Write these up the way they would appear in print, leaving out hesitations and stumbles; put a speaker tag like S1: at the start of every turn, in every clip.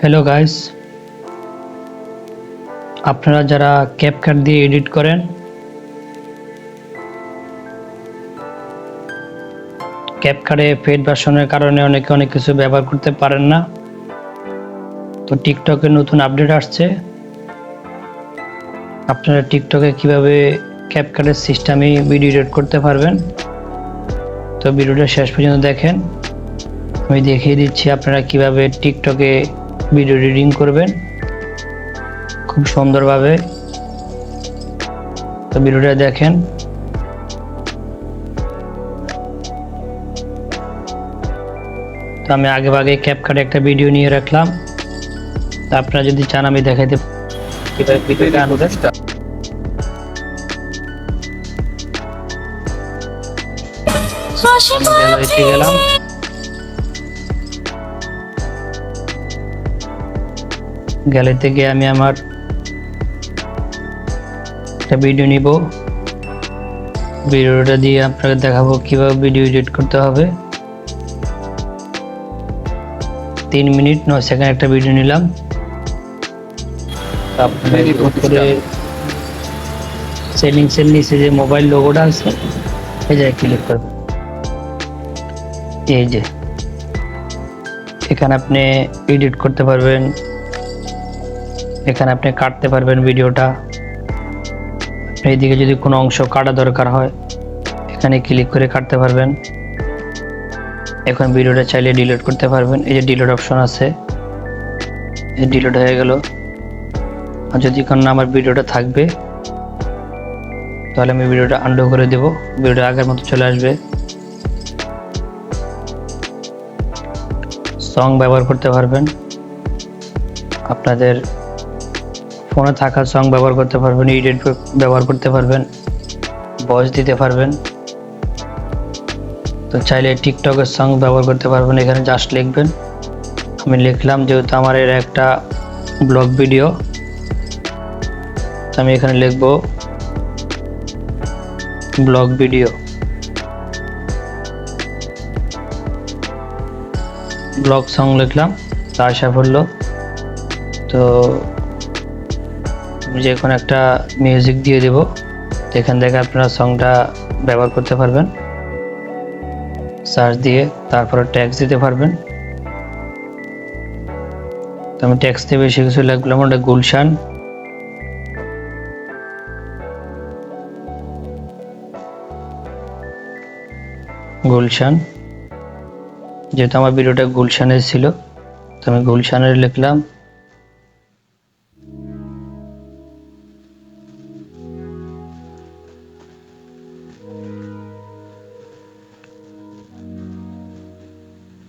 S1: Hello guys, আপনারা যারা CapCut দিয়ে এডিট করেন, ক্যাপকাটে পেড ভার্সনের কারণে অনেকে অনেক কিছু ব্যবহার করতে পারেন না। তো টিকটকে নতুন আপডেট আসছে, আপনারা টিকটকে কিভাবে ক্যাপকাটের সিস্টেমে ভিডিও এডিট করতে পারবেন। তো ভিডিওটা শেষ পর্যন্ত দেখেন, আমি দেখিয়ে দিচ্ছি আপনারা কিভাবে টিকটকে ভিডিও এডিটিং করবেন খুব সুন্দরভাবে। তো ভিডিওটা দেখেন। তো আমি আগে ক্যাপকাটে একটা ভিডিও নিয়ে রাখলাম, তা আপনারা যদি চান আমি দেখাইতে কিভাবে ভিডিওটা আনবেন। গ্যালারিতে গেলাম, গ্যালারিতে গিয়ে আমি আমার একটা ভিডিও নিব, ভিডিওটা দিয়ে আপনাকে দেখাবো কিভাবে ভিডিও এডিট করতে হবে। 3 মিনিট 9 সেকেন্ড একটা ভিডিও নিলাম। সেটিংসের নিচে যে মোবাইল লোগোটা আছে এই জায়গায় ক্লিক করবেন। এই যে এখানে আপনি এডিট করতে পারবেন, এখানে আপনি কাটতে পারবেন ভিডিওটা। এইদিকে যদি কোনো অংশ কাটা দরকার হয় এখানে ক্লিক করে কাটতে পারবেন। এখন ভিডিওটা চাইলে ডিলিট করতে পারবেন, এই যে ডিলিট অপশন আছে, এই ডিলিট হয়ে গেল। আর যদি কোনো আমার ভিডিওটা থাকবে তাহলে আমি ভিডিওটা আনডু করে দেব, ভিডিওটা আগের মতো চলে আসবে। সং ব্যবহার করতে পারবেন, আপনাদের ফোনে থাকা সং ব্যবহার করতে পারবেন, এডিট ব্যবহার করতে পারবেন, ভয়েস দিতে পারবেন। তো চাইলে টিকটকের সং ব্যবহার করতে পারবেন। এখানে জাস্ট লিখবেন, আমি লিখলাম যেহেতু আমার এর একটা ব্লগ ভিডিও, আমি এখানে লিখব ব্লগ ভিডিও, ব্লগ সং লিখলাম, তা আসা পড়লো। তো যে কোনো একটা মিউজিক দিয়ে দেব, এখান থেকে আপনারা সংটা ব্যবহার করতে পারবেন সার্চ দিয়ে, তারপরে ট্যাক্স দিতে পারবেন। তো আমি ট্যাক্স দিয়ে বেশি কিছু লিখলাম, ওটা গুলশান, গুলশান, যেহেতু আমার ভিডিওটা গুলশানের ছিল তো আমি গুলশানের লিখলাম।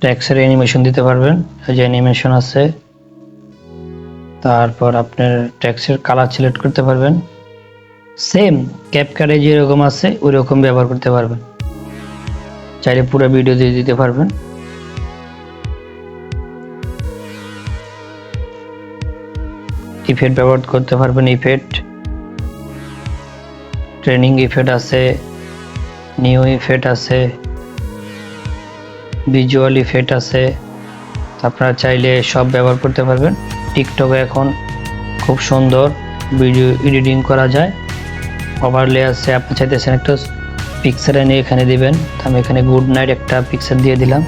S1: ট্যাক্সের অ্যানিমেশন দিতে পারবেন, এই যে অ্যানিমেশন আছে। তারপর আপনার ট্যাক্সের কালার সিলেক্ট করতে পারবেন, সেম ক্যাপকাটে যেরকম আছে ওই রকম ব্যবহার করতে পারবেন। চাইলে পুরো ভিডিও দিয়ে দিতে পারবেন। ইফেক্ট ব্যবহার করতে পারবেন, ইফেক্ট, ট্রেনিং ইফেক্ট আছে, নিউ ইফেক্ট আছে, ভিজুয়াল ইফেক্ট আছে। আপনারা চাইলে সব ব্যবহার করতে পারবেন। টিকটকে এখন খুব সুন্দর ভিডিও এডিটিং করা যায়। ওভারলে আছে, আপনি চাইতেছেন একটা পিকচার এনে এখানে দিবেন, আমি এখানে গুড নাইট একটা পিকচার দিয়ে দিলাম।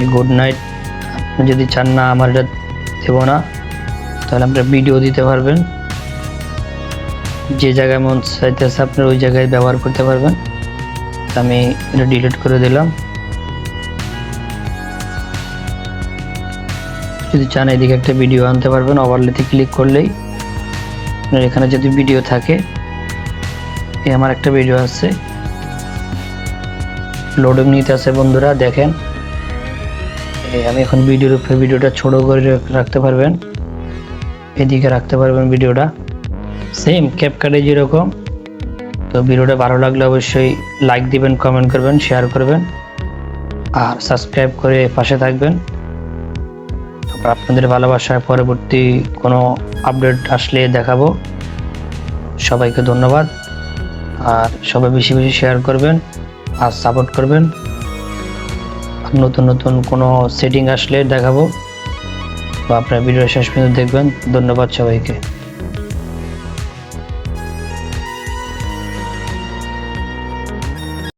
S1: এই গুড নাইট আপনি যদি চান না আমার এটা দেব না, তাহলে আপনারা ভিডিও দিতে পারবেন। যে জায়গায় মন চাইতেছে আপনার ওই জায়গায় ব্যবহার করতে পারবেন। আমি এটা ডিলিট করে দিলাম। যদি চান এদিকে একটা ভিডিও আনতে পারবেন, ওভারলেতে ক্লিক করলেই আপনার এখানে যদি ভিডিও থাকে, এই আমার একটা ভিডিও আছে, লোডিং নিতে আছে বন্ধুরা, দেখেন আমি এখন ভিডিওর উপরে ভিডিওটা ছোট করে রাখতে পারবেন, এদিকে রাখতে পারবেন ভিডিওটা, সেম ক্যাপকাটে যেরকম। তো ভিডিওটা ভালো লাগলে অবশ্যই লাইক দিবেন, কমেন্ট করবেন, শেয়ার করবেন আর সাবস্ক্রাইব করে পাশে থাকবেন। আপনাদের ভালোবাসায় পরবর্তী কোনো আপডেট আসলে দেখাবো। সবাইকে ধন্যবাদ, আর সবাই বেশি বেশি শেয়ার করবেন আর সাপোর্ট করবেন। নতুন নতুন কোনো সেটিং আসলে দেখাবো। তো আপনার ভিডিও শেষ পর্যন্ত দেখবেন। ধন্যবাদ সবাইকে।